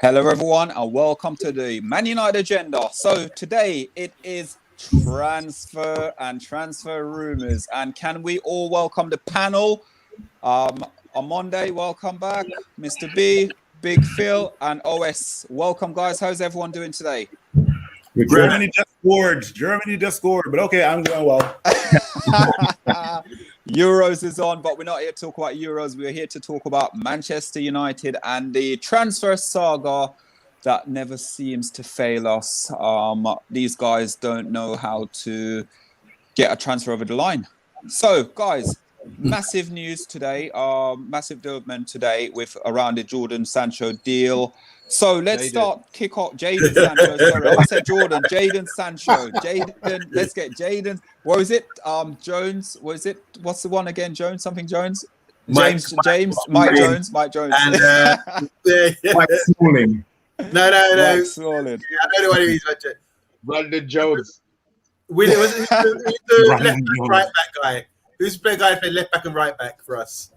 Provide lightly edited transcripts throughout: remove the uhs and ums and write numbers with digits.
Hello, everyone, and welcome to the Man United Agenda. So today it is transfer and transfer rumours. And can we all welcome the panel? On Monday, welcome back, Mr. B, Big Phil, and OS. Welcome, guys. How's everyone doing today? Germany just scored. But okay, I'm doing well. Euros is on, but we're not here to talk about Euros. We're here to talk about Manchester United and the transfer saga that never seems to fail us. These guys don't know how to get a transfer over the line. So, guys, massive news today, massive development today with around the Jadon Sancho deal. So let's kick off Jadon Sancho. Sorry, I said Jordan. Jadon Sancho. Jadon. Let's get Jadon. What was it? Jones. What is it? What's the one again? Jones. Something Jones. Mike Jones. And, Mike Smalling. No. Mike Smalling. Yeah, I don't know what he means. Brandon Jones. Who's the left back, right back guy? Who's the guy for left back and right back for us?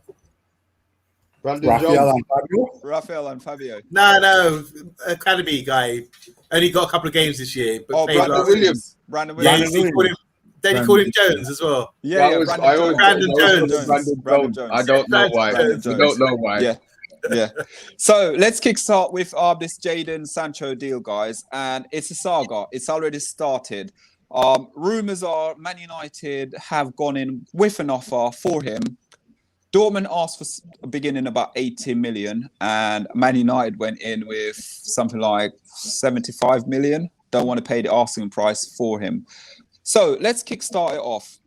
Raphael and Fabio. No, academy guy. Only got a couple of games this year. But Brandon Williams. Brandon Yeah, Williams. he called him Jones as well. Brandon Jones. I don't know why. I don't know why. Yeah. So let's kickstart with this Jadon Sancho deal, guys. And it's a saga. It's already started. Rumors are Man United have gone in with an offer for him. Dortmund asked for beginning about 80 million, and Man United went in with something like 75 million. Don't want to pay the asking price for him. So let's kickstart it off.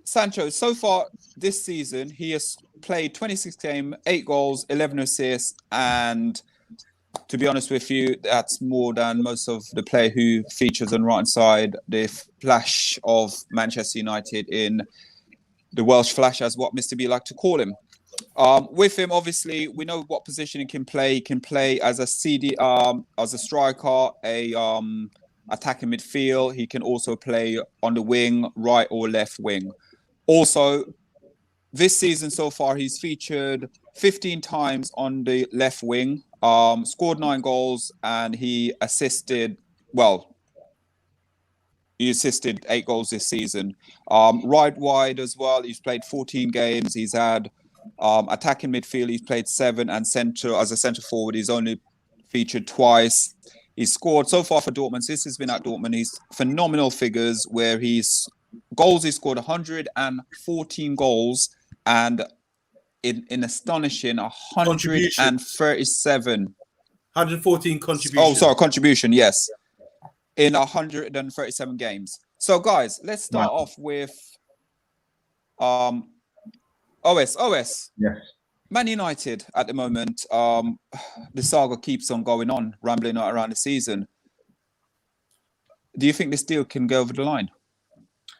Sancho, so far this season, he has played 26 games, 8 goals, 11 assists, and to be honest with you, that's more than most of the player who features on the right side, the flash of Manchester United in the Welsh flash, as what Mr. B like to call him. With him, obviously, we know what position he can play. He can play as a CD, as a striker, attacking midfield. He can also play on the wing, right or left wing. Also, this season so far, he's featured 15 times on the left wing, scored 9 goals, and he assisted 8 goals this season. Right wide as well, he's played 14 games. He's had attacking midfield, he's played 7, and centre as a centre forward, he's only featured twice. He's scored so far for Dortmund. Since he's been at Dortmund, he's phenomenal figures where he scored 114 goals and in astonishing 137. 114 contribution. Oh, sorry, contribution, yes. In 137 games. So, guys, let's start off with OS. Yes. Man United at the moment, the saga keeps on going on, rambling around the season. Do you think this deal can go over the line?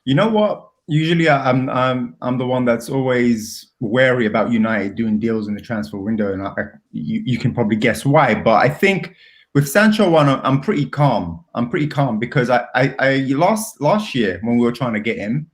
You know what? Usually, I'm the one that's always wary about United doing deals in the transfer window, and you can probably guess why. But I think with Sancho I'm pretty calm. Because I lost last year when we were trying to get him.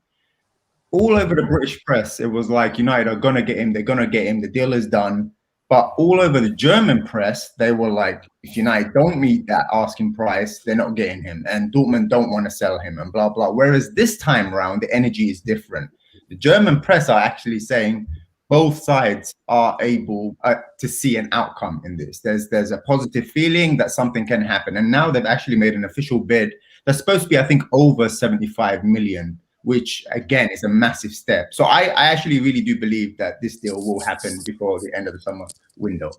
All over the British press, it was like United are gonna get him. They're gonna get him. The deal is done. But all over the German press, they were like, if United don't meet that asking price, they're not getting him. And Dortmund don't want to sell him and blah, blah. Whereas this time around, the energy is different. The German press are actually saying both sides are able to see an outcome in this. There's a positive feeling that something can happen. And now they've actually made an official bid that's supposed to be, I think, over 75 million, which, again, is a massive step. So I actually really do believe that this deal will happen before the end of the summer window.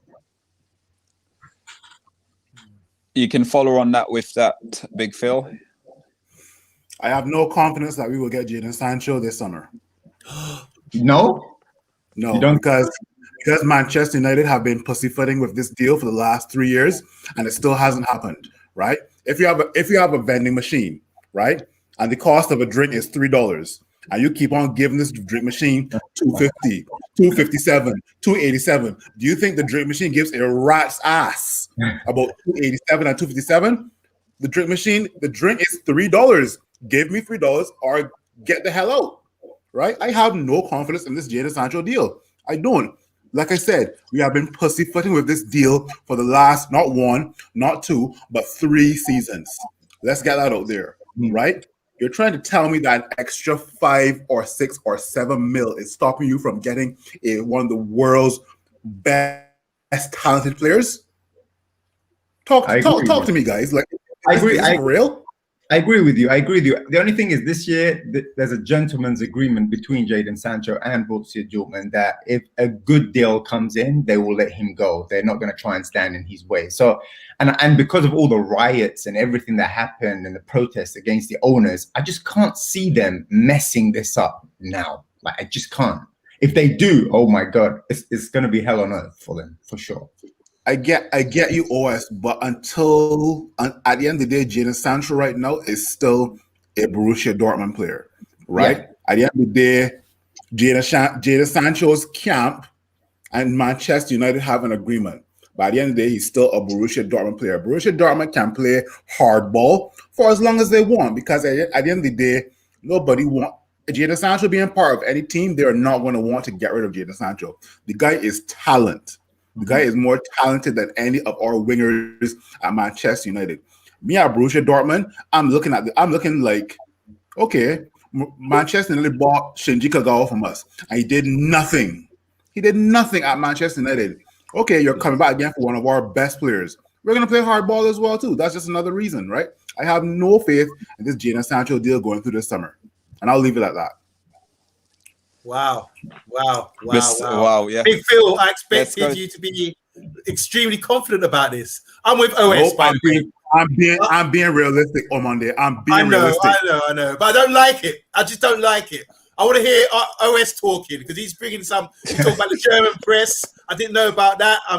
You can follow on that with that, Big Phil. I have no confidence that we will get Jadon Sancho this summer. No, because Manchester United have been pussyfooting with this deal for the last 3 years, and it still hasn't happened. Right? If you have a vending machine, right, and the cost of a drink is $3, and you keep on giving this drink machine $2.50, $2.57, $2.87, do you think the drink machine gives a rat's ass about $2.87 and $2.57? The drink is $3. Give me $3 or get the hell out. Right? I have no confidence in this Jadon Sancho deal. I don't. Like I said, we have been pussyfooting with this deal for the last not 1, not 2, but 3 seasons. Let's get that out there, right? You're trying to tell me that extra 5 or 6 or 7 mil is stopping you from getting one of the world's best talented players? Talk to me, guys. Like, I agree. Is this for real? I agree with you. The only thing is this year there's a gentleman's agreement between Jadon Sancho and Borussia Dortmund that if a good deal comes in, they will let him go. They're not going to try and stand in his way. So, and because of all the riots and everything that happened and the protests against the owners, I just can't see them messing this up now. Like, I just can't. If they do, oh my God, it's going to be hell on earth for them, for sure. I get you, OS, but at the end of the day, Jadon Sancho right now is still a Borussia Dortmund player, right? Yeah. At the end of the day, Jadon Sancho's camp and Manchester United have an agreement. But at the end of the day, he's still a Borussia Dortmund player. Borussia Dortmund can play hardball for as long as they want, because at the end of the day, nobody wants Jadon Sancho being part of any team. They're not going to want to get rid of Jadon Sancho. The guy is talent. The guy is more talented than any of our wingers at Manchester United. Me at Borussia Dortmund, I'm looking like, okay, Manchester United bought Shinji Kagawa from us, and he did nothing. He did nothing at Manchester United. Okay, you're coming back again for one of our best players. We're going to play hardball as well, too. That's just another reason, right? I have no faith in this Jadon Sancho deal going through this summer. And I'll leave it at that. Wow. Yeah. Big Phil, I expected you to be extremely confident about this. I'm with OS. I'm being realistic on Monday. Realistic. I know. But I don't like it. I just don't like it. I want to hear OS talking, because he's bringing he talked about the German press. I didn't know about that. I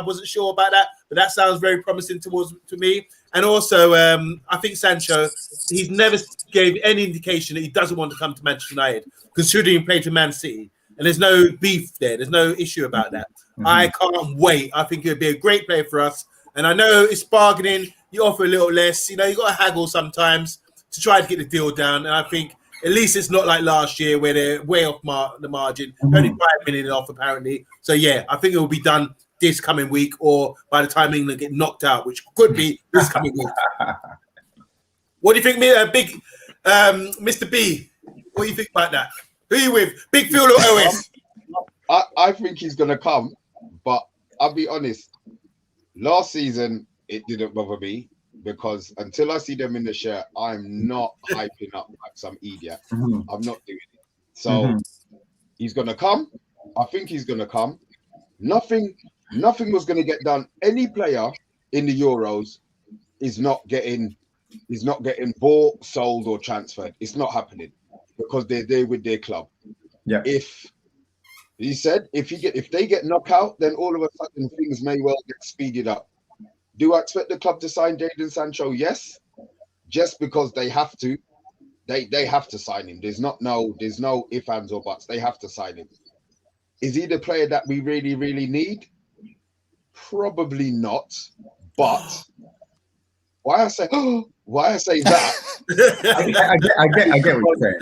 wasn't sure about that, but that sounds very promising to me. And also, I think Sancho, he's never gave any indication that he doesn't want to come to Manchester United, considering he played for Man City. And there's no beef there. There's no issue about that. Mm-hmm. I can't wait. I think he'll be a great player for us. And I know it's bargaining. You offer a little less. You got to haggle sometimes to try to get the deal down. And I think at least it's not like last year where they're way off the margin. Mm-hmm. Only 5 million off, apparently. So, yeah, I think it will be done this coming week, or by the time England get knocked out, which could be this coming week. What do you think, big Mr. B? What do you think about that? Who are you with? Big Phil or OS? I think he's going to come, but I'll be honest. Last season, it didn't bother me, because until I see them in the shirt, I'm not hyping up like some idiot. Mm-hmm. I'm not doing it. So he's going to come. I think he's going to come. Nothing was going to get done. Any player in the Euros is not getting bought, sold, or transferred. It's not happening, because they're there with their club. Yeah. If they get knocked out, then all of a sudden things may well get speeded up. Do I expect the club to sign Jadon Sancho? Yes. Just because they have to. They have to sign him. There's no ifs, ands, or buts. They have to sign him. Is he the player that we really, really need? Probably not. But why I say that? I get what you're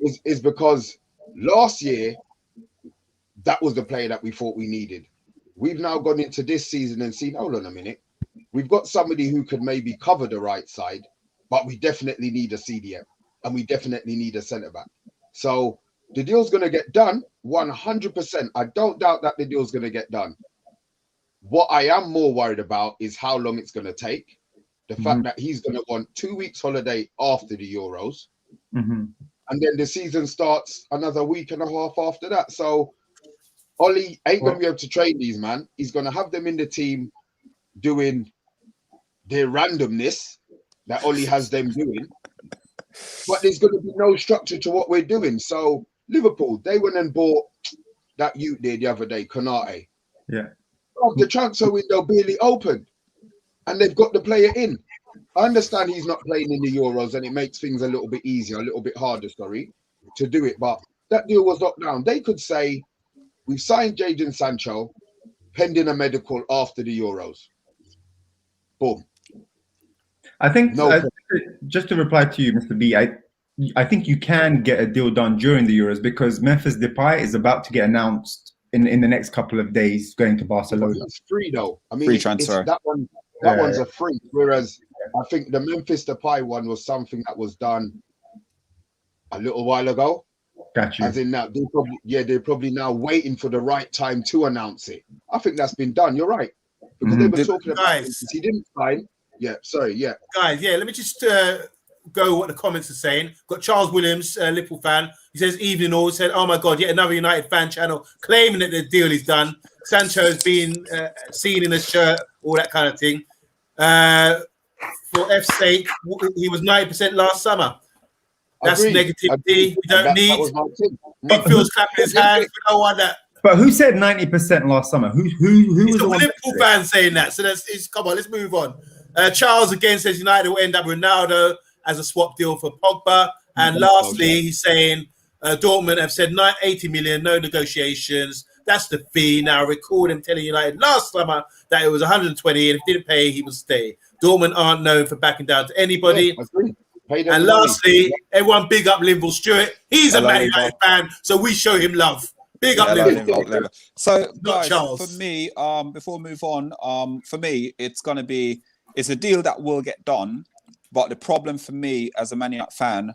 saying. Is because last year that was the player that we thought we needed. We've now gone into this season and seen, hold on a minute, we've got somebody who could maybe cover the right side, but we definitely need a CDM and we definitely need a centre back. So the deal's going to get done 100%. I don't doubt that the deal's going to get done. What I am more worried about is how long it's going to take. The fact that he's going to want 2 weeks holiday after the Euros. Mm-hmm. And then the season starts another week and a half after that. So Ollie ain't going to be able to train these, man. He's going to have them in the team doing their randomness that Ollie has them doing. But there's going to be no structure to what we're doing. So Liverpool, they went and bought that youth there the other day, Konate. Yeah. Oh, the transfer window barely opened. And they've got the player in. I understand he's not playing in the Euros and it makes things a little bit easier, a little bit harder, to do it. But that deal was locked down. They could say, we've signed Jadon Sancho pending a medical after the Euros. Boom. I think, just to reply to you, Mr. B, I think you can get a deal done during the Euros, because Memphis Depay is about to get announced in the next couple of days going to Barcelona. It's free though. I mean, Free it's transfer. that one. That one's a free. Whereas I think the Memphis Depay one was something that was done a little while ago. Got you. As in now, they're probably now waiting for the right time to announce it. I think that's been done. You're right, because they were talking about Guys. it. He didn't sign. Yeah, sorry. Yeah, Guys, let me just go what the comments are saying. Got Charles Williams, Liverpool fan. He says, evening all. Said, oh my God, yet another United fan channel claiming that the deal is done. Sancho's been seen in a shirt, all that kind of thing. For F's sake, he was 90% last summer. That's Agreed. negativity. We don't need. That was my thing. Midfield's clapping his hands. We don't want that. But who said 90% last summer? Who He's was got the one? Liverpool fans saying that. So come on, let's move on. Charles again says United will end up with Ronaldo as a swap deal for Pogba. And lastly, he's saying Dortmund have said 80 million, no negotiations. That's the fee. Now, recall them telling United last summer that it was 120, and if he didn't pay, he would stay. Dortmund aren't known for backing down to anybody. Yeah, and lastly, everyone big up Linville Stewart. He's a Man United fan, so we show him love. Big up Linville. So, guys, for me, before we move on, for me, it's a deal that will get done. But the problem for me as a Man United fan,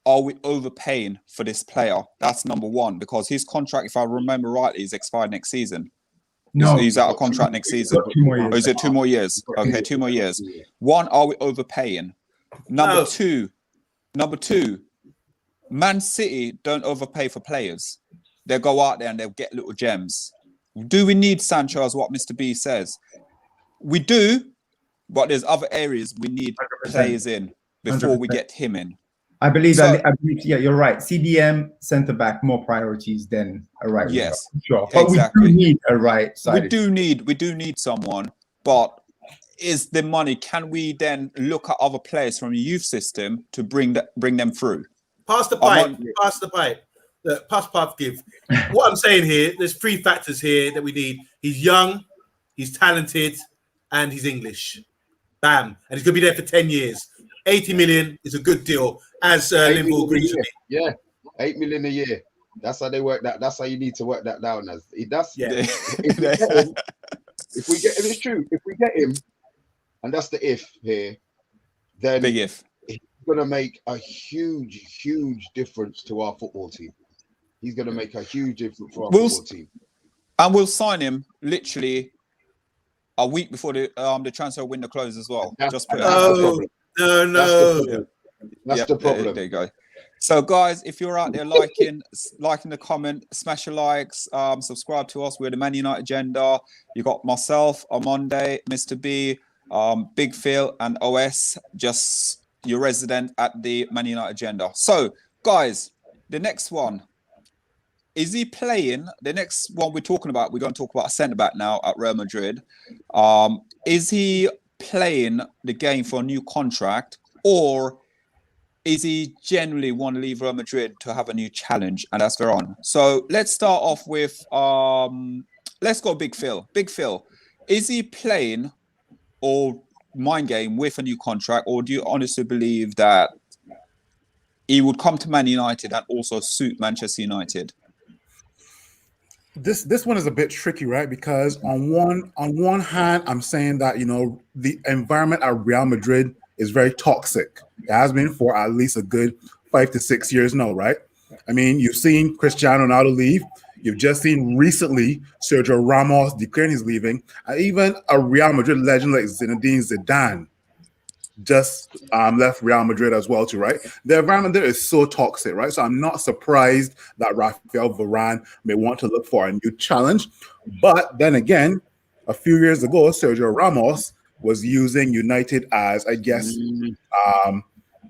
are we overpaying for this player? That's number one, because his contract, if I remember rightly, is expired next season. No, he's out of contract next season. 2 more years. Or is it 2 more years? Okay, 2 more years. One, are we overpaying? Number two, Man City don't overpay for players. They'll go out there and they'll get little gems. Do we need Sancho, as what Mr. B says? We do, but there's other areas we need 100%. Players in before 100%. We get him in. I believe, yeah, you're right. CDM, centre back, more priorities than a right. Yes, sure. But exactly. We do need a right side. We do need someone, but is the money? Can we then look at other players from the youth system to bring them through? Pass the pipe. Pass the pipe. Pass, give. What I'm saying here, there's 3 factors here that we need. He's young, he's talented, and he's English. Bam. And he's going to be there for 10 years. 80 million is a good deal, as Liverpool agrees with me. Yeah, 8 million a year. That's how they work that. That's how you need to work that down. As that's yeah. If we get him, it's true. If we get him, and that's the if here, then big if. He's going to make a huge difference to our football team. He's going to make a huge difference for our football team. And we'll sign him literally a week before the transfer window closes as well. That's No. That's the problem. There you go. So, guys, if you're out there liking the comment, smash your likes, subscribe to us. We're the Man United Agenda. You got myself, Amonde, Mr. B, Big Phil, and OS, just your resident at the Man United Agenda. So, guys, the next one. Is he playing? The next one we're going to talk about a centre-back now at Real Madrid. Is he playing the game for a new contract, or is he generally want to leave Real Madrid to have a new challenge? And that's Varane. So let's start off with, let's go Big Phil. Big Phil, is he playing or mind game with a new contract, or do you honestly believe that he would come to Man United and also suit Manchester United? This one is a bit tricky, right? Because on one hand, I'm saying that, the environment at Real Madrid is very toxic. It has been for at least a good 5 to 6 years now, right? I mean, you've seen Cristiano Ronaldo leave. You've just seen recently Sergio Ramos declaring he's leaving. And even a Real Madrid legend like Zinedine Zidane just left Real Madrid as well too, right? The environment there is so toxic, right? So I'm not surprised that Raphael Varane may want to look for a new challenge. But then again, a few years ago, Sergio Ramos was using United as, I guess,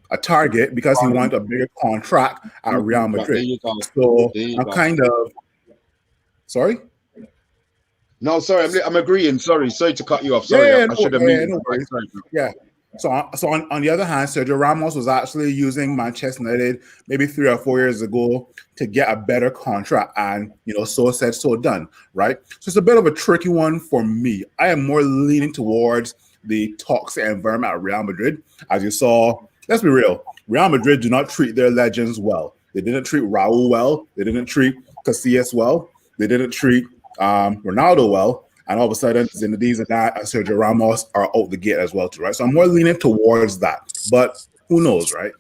a target because he wanted a bigger contract at Real Madrid. So I'm kind of sorry. No, sorry, I'm agreeing. Sorry to cut you off. Sorry, I should have Yeah. So on the other hand, Sergio Ramos was actually using Manchester United maybe 3 or 4 years ago to get a better contract, and so said, so done, right? So it's a bit of a tricky one for me. I am more leaning towards the toxic environment at Real Madrid. As you saw, let's be real, Real Madrid do not treat their legends well. They didn't treat Raul well. They didn't treat Casillas well. they didn't treat Ronaldo well, and all of a sudden Zinedine Zidane and Sergio Ramos are out the gate as well too, right? So I'm more leaning towards that, but who knows, right?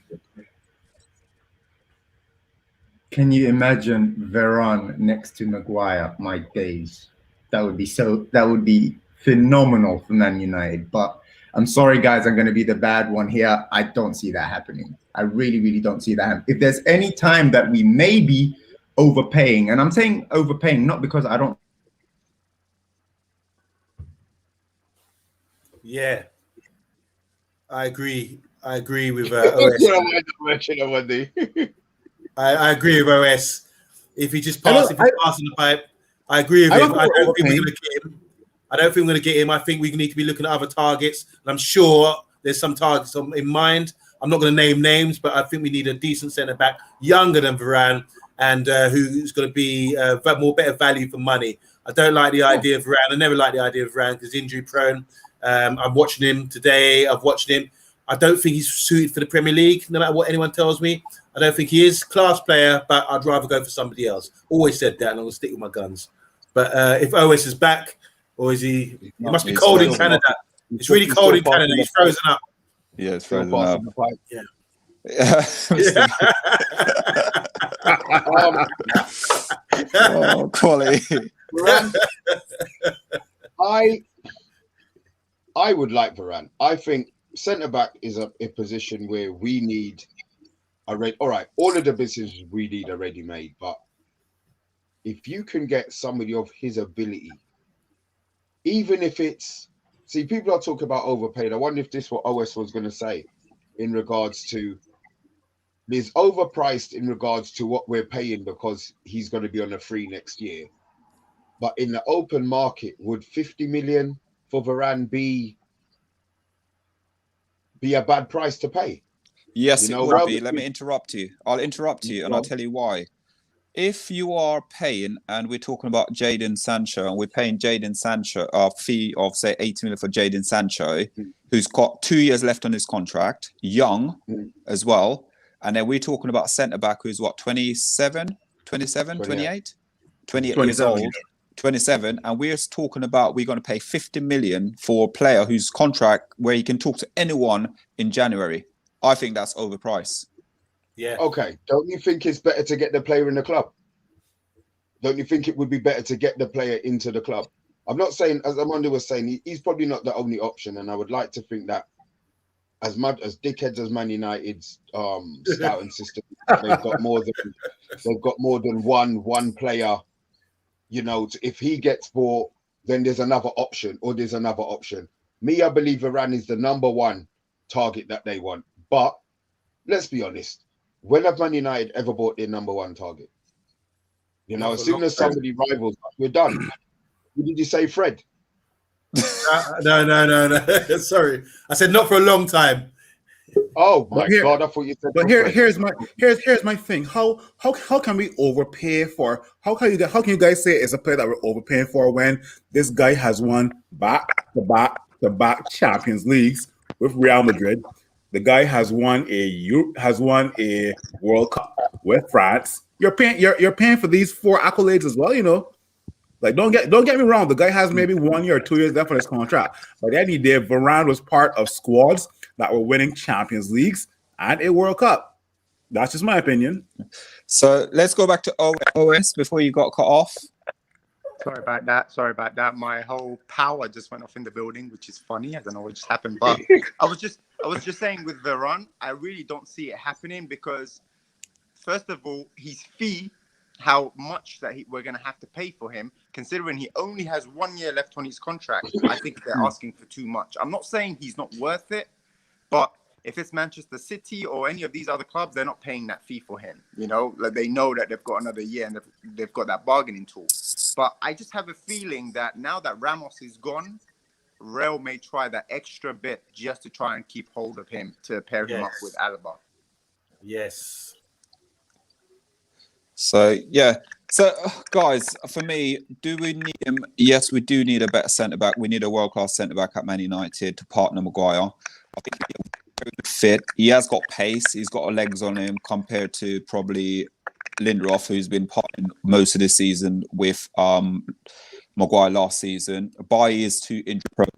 Can you imagine Varane next to Maguire? My days. That would be phenomenal for Man United. But I'm sorry, guys, I'm going to be the bad one here. I don't see that happening. I really, really don't see that happening. If there's any time that we may be overpaying, and I'm saying overpaying not because I don't. Yeah, I agree. I agree with You OS. know what I mentioned one day. I agree with OS. If he just passes, if he's passing the pipe, I agree with him. I don't think we're going to get him. I don't think we're going to get him. I think we need to be looking at other targets. And I'm sure there's some targets in mind. I'm not going to name names, but I think we need a decent centre back, younger than Varane, and who's going to be better value for money. I don't like the idea of Varane. I never liked the idea of Varane because he's injury prone. I'm watching him today. I've watched him. I don't think he's suited for the Premier League, no matter what anyone tells me. I don't think he is. Class player, but I'd rather go for somebody else. Always said that, and I'm going to stick with my guns. But if OS is back, or is he? It must be cold in Canada. It's really cold in Canada. He's frozen up. Yeah, it's frozen up. Yeah. Oh, quality. I would like Varane. I think centre back is a position where we need all right, all of the businesses we need are ready made, but if you can get somebody of his ability, even if it's people are talking about overpaid. I wonder if this is what OS was going to say in regards to there's overpriced in regards to what we're paying because he's going to be on a free next year. But in the open market, would 50 million for Varane be a bad price to pay? Yes, it would be. Let me interrupt you. I'll interrupt you and I'll tell you why. If you are paying, and we're talking about Jadon Sancho, and we're paying Jadon Sancho a fee of, say, 80 million for Jadon Sancho, who's got 2 years left on his contract, young as well. And then we're talking about a centre-back who's, 27, 28 years old. 27, and we're talking about we're going to pay 50 million for a player whose contract where he can talk to anyone in January. I think that's overpriced. Yeah. Okay. Don't you think it's better to get the player in the club? Don't you think it would be better to get the player into the club? I'm not saying, as Amanda was saying, he's probably not the only option, and I would like to think that as much as dickheads as Man United's scouting system, they've got more than one player. You know, if he gets bought, then there's another option, or there's another option. Me, I believe Varane is the number one target that they want. But let's be honest, when have Man United ever bought their number one target? You know, as soon as somebody rivals, we're done. What did you say, Fred? No. Sorry, I said not for a long time. Oh my God! I thought you said. But here's my thing. How can we overpay for? How can you guys say it's a player that we're overpaying for when this guy has won back-to-back Champions Leagues with Real Madrid? The guy has won a World Cup with France. You're paying for these 4 accolades as well, you know. Like, don't get me wrong. The guy has maybe 1 year or 2 years left on his contract. But any day, Varane was part of squads that were winning Champions Leagues and a World Cup. That's just my opinion. So let's go back to OS before you got cut off. Sorry about that. My whole power just went off in the building, which is funny. I don't know what just happened, but I was just saying with Varane, I really don't see it happening because, first of all, his fee, how much that we're going to have to pay for him, considering he only has 1 year left on his contract, I think they're asking for too much. I'm not saying he's not worth it, but if it's Manchester City or any of these other clubs, they're not paying that fee for him. You know, like they know that they've got another year and they've got that bargaining tool. But I just have a feeling that now that Ramos is gone, Real may try that extra bit just to try and keep hold of him to pair him up with Alaba. Yes. So, yeah. So, guys, for me, do we need him? Yes, we do need a better centre-back. We need a world-class centre-back at Man United to partner Maguire. I think he's fit. He has got pace. He's got legs on him compared to probably Lindelof, who's been playing most of the season with Maguire last season. Bailly is too injury prone.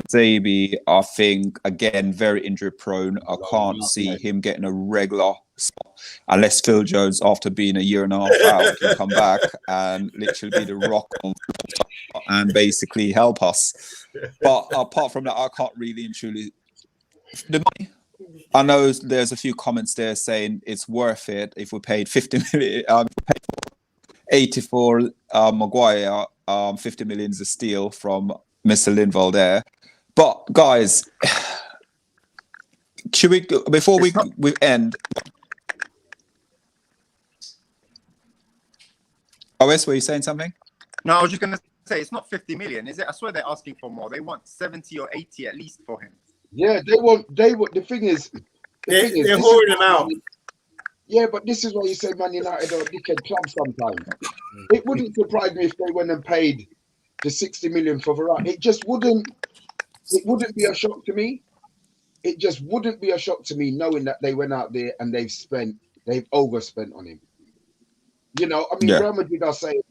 Zabi, I think, again, very injury prone. I can't see him getting a regular spot unless Phil Jones, after being a year and a half out, can come back and literally be the rock on and basically help us. But apart from that, I can't really and truly. The money, I know there's a few comments there saying it's worth it if we paid 50 million. 80 for Maguire, 50 million is a steal from Mr. Linval there. But guys, should we before we end? OS, were you saying something? No, I was just going to say it's not 50 million, is it? I swear they're asking for more. They want 70 or 80 at least for him. Yeah, they want. The thing is, They're whoring him out. Yeah, but this is why you say Man United are a dickhead club sometimes. It wouldn't surprise me if they went and paid the 60 million for Varane. It just wouldn't. It wouldn't be a shock to me. It just wouldn't be a shock to me knowing that they went out there and they've overspent on him. You know, I mean, Real Madrid are saying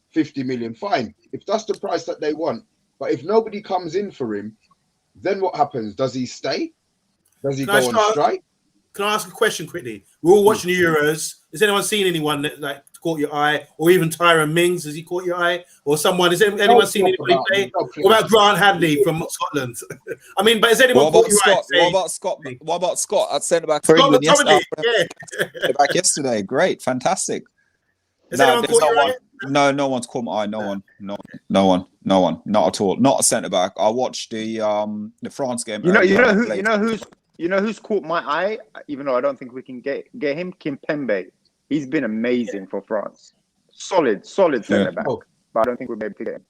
50 million, fine. If that's the price that they want, but if nobody comes in for him, then what happens? Does he stay? Does he go on strike? Can I ask a question quickly? We're all watching the Euros. Has anyone seen anyone that like caught your eye, or even Tyrone Mings? Has he caught your eye, or someone? Has anyone seen anybody play? What about Grant Hadley from Scotland? I mean, but has anyone caught your eye? What about Scott? What about Scott at centre back for England back yesterday? Great, fantastic. Has anyone caught your eye? No one's caught my eye. No one, not at all. Not a centre back. I watched the France game. You know who's caught my eye, even though I don't think we can get him? Kimpembe. He's been amazing for France. Solid centre back. But I don't think we'll be able to get him.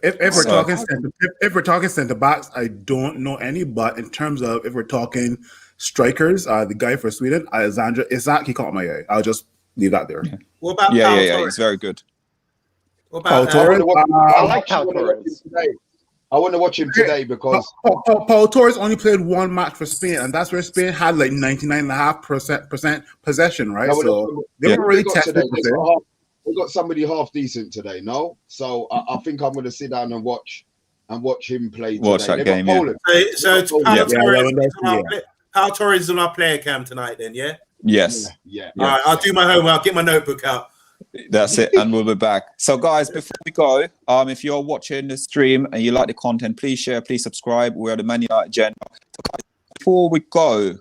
If we're talking centre backs, I don't know any. But in terms of if we're talking strikers, the guy for Sweden, Alexander Isak, he caught my eye. I'll just leave that there. Yeah. What about yeah, he's very good. What about Torres? I like Pau Torres. I want to watch him today because Paul Torres only played one match for Spain, and that's where Spain had like 99.5% possession, right? So they were really tested. We got somebody half decent today, no? So I think I'm going to sit down and watch him play today. Watch that game, So Pau Torres is on our player cam tonight then, yeah? Yes. Yeah. All right, I'll do my homework. I'll get my notebook out. That's it, and we'll be back. So, guys, before we go, if you're watching the stream and you like the content, please share, please subscribe. We're the Man United Agenda. So, guys, before we go,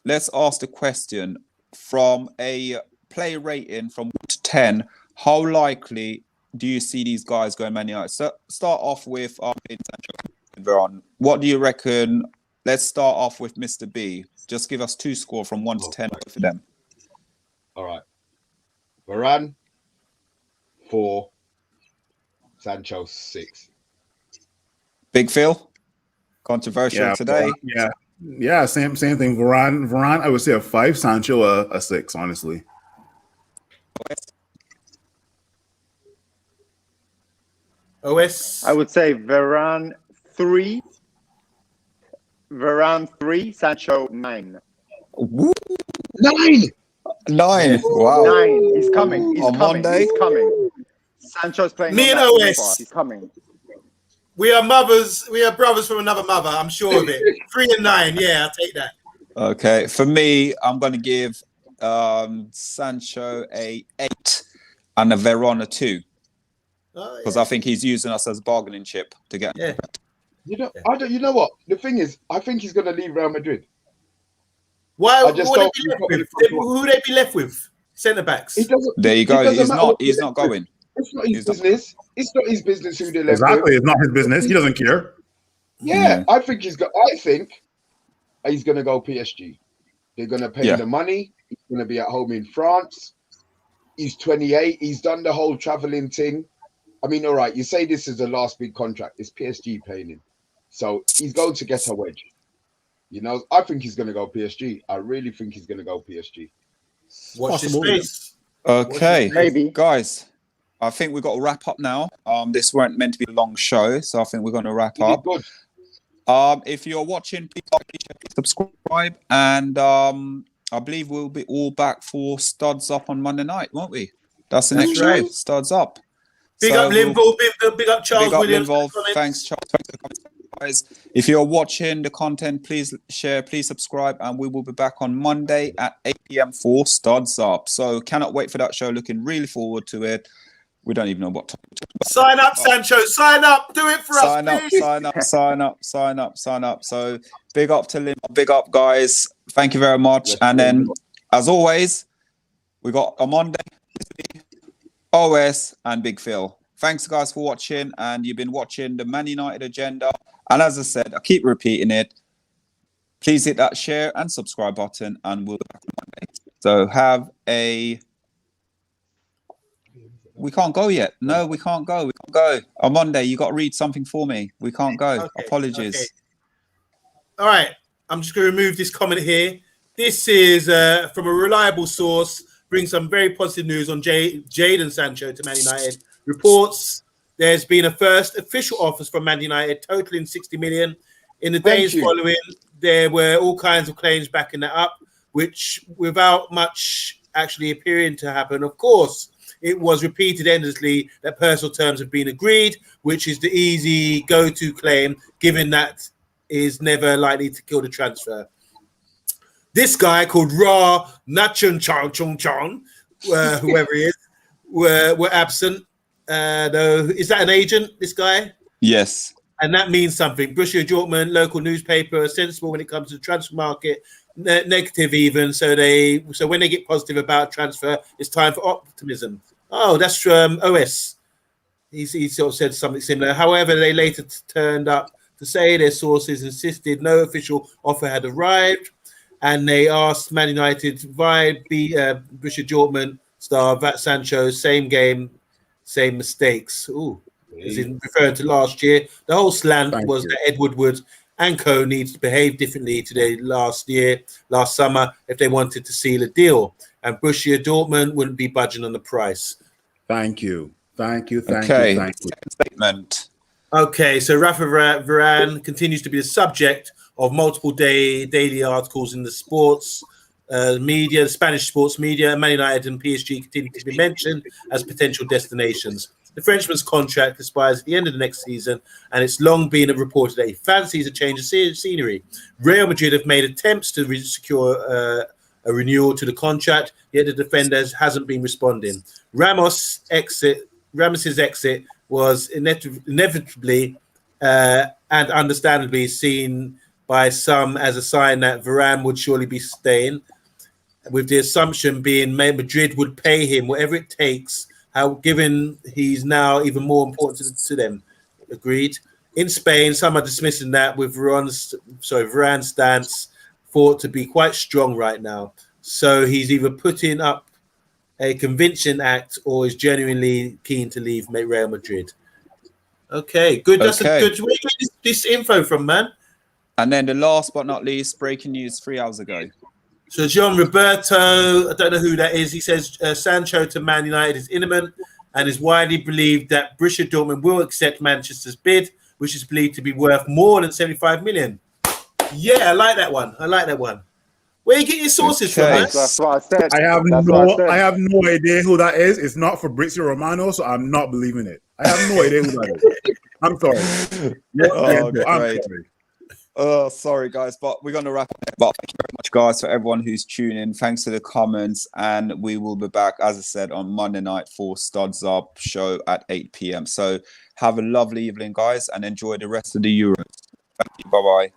let's ask the question from a play rating from 1 to 10. How likely do you see these guys going Man United? So, start off with Sancho and Varane. What do you reckon? Let's start off with Mr. B. Just give us 2 scores from 1 to 10 for them. All right. Varane, 4. Sancho, 6. Big Phil, controversial today. Yeah. Same thing. Varane, I would say a 5. Sancho, a 6. Honestly. OS, I would say Varane 3. Varane 3. Sancho 9. Woo. 9. 9. Wow. 9. He's coming. He's On coming. Monday? He's coming. Sancho's playing. Me and on that OS. part. He's coming. we are mothers. We are brothers from another mother. I'm sure of it. 3 and 9. Yeah, I'll take that. Okay, for me, I'm going to give Sancho a 8 and a Varane a 2 because I think he's using us as a bargaining chip to get. Yeah. You know what? The thing is, I think he's going to leave Real Madrid. Why? I just What don't- they be left with? Who they be left with? Centre backs. He doesn't. There you go. it doesn't matter He's what not going. It's not his business. It's not his business who they left Exactly. with. It's not his business. He doesn't care. Yeah, I think he's going to go PSG. They're going to pay him the money. He's going to be at home in France. He's 28. He's done the whole traveling thing. I mean, all right, you say this is the last big contract. It's PSG paying him. So he's going to get a wedge. You know, I think he's going to go PSG. I really think he's going to go PSG. Watch this space. Okay, Maybe. guys, I think we've got to wrap up now. This weren't meant to be a long show, so I think we're going to wrap You did up. good. If you're watching, please like, please subscribe, and I believe we'll be all back for Studs Up on Monday night, won't we? That's the That's next right. show, Studs Up. Big So up Linville, big up Charles big up Williams. Linville. Thanks, Charles. Thanks for coming, guys. If you're watching the content, please share, please subscribe, and we will be back on Monday at 8 p.m. for Studs Up. So cannot wait for that show. Looking really forward to it. We don't even know what time. Sign up, Sancho. Sign up. Do it for Sign us, up, please. sign up, sign up, sign up, sign up. So big up to Lim, big up, guys. Thank you very much. And then, as always, we got a Monday, OS, and Big Phil. Thanks, guys, for watching. And you've been watching the Man United Agenda. And as I said, I keep repeating it. Please hit that share and subscribe button, and we'll be back on Monday. So have a... We can't go yet. No, we can't go. We can't go. On Monday, you got to read something for me. We can't go. Okay, Apologies. okay. All right. I'm just going to remove this comment here. This is from a reliable source. Brings some very positive news on Jadon Sancho to Man United. Reports there's been a first official offer from Man United totaling 60 million. In the days following, there were all kinds of claims backing that up, which without much actually appearing to happen. Of course, it was repeated endlessly that personal terms have been agreed, which is the easy go-to claim, given that is never likely to kill the transfer. This guy called Ra Nachun Chong, whoever he is, were absent. Though, is that an agent, this guy? Yes. And that means something. Borussia Dortmund, local newspaper, sensible when it comes to the transfer market, negative even. So when they get positive about transfer, it's time for optimism. Oh, that's from OS. He sort of said something similar. However, they later turned up to say their sources insisted no official offer had arrived, and they asked Man United via Borussia Dortmund star Sancho, same game, same mistakes. Ooh, as in referring to last year. The whole slant was that Ed Woodward and co needs to behave differently to their last summer, if they wanted to seal a deal. And Borussia Dortmund wouldn't be budging on the price. Thank you. Statement. Okay, so Raphael Varane continues to be the subject of multiple daily articles in the sports media, the Spanish sports media. Man United and PSG continue to be mentioned as potential destinations. The Frenchman's contract expires at the end of the next season, and it's long been reported that he fancies a change of scenery. Real Madrid have made attempts to secure a renewal to the contract, yet the defender hasn't been responding. Ramos's exit was inevitably and understandably seen by some as a sign that Varane would surely be staying, with the assumption being Madrid would pay him whatever it takes, given he's now even more important to them. Agreed. In Spain, some are dismissing that, with Varane's stance thought to be quite strong right now. So he's either putting up a convincing act or is genuinely keen to leave Real Madrid. Okay, good. That's a good. Where do you get this info from, man? And then the last but not least, breaking news 3 hours ago. So John Roberto, I don't know who that is. He says Sancho to Man United is imminent and is widely believed that Borussia Dortmund will accept Manchester's bid, which is believed to be worth more than 75 million. Yeah, I like that one. Where you get your sources from, man? That's what I said. I have no idea who that is. It's not Fabrizio Romano, so I'm not believing it. I have no idea who that is. I'm sorry. I'm sorry. Sorry, guys, but we're going to wrap up. But thank you very much, guys, for everyone who's tuning in. Thanks for the comments, and we will be back, as I said, on Monday night for Studs Up show at 8 p.m. So have a lovely evening, guys, and enjoy the rest of the Euros. Thank you. Bye-bye.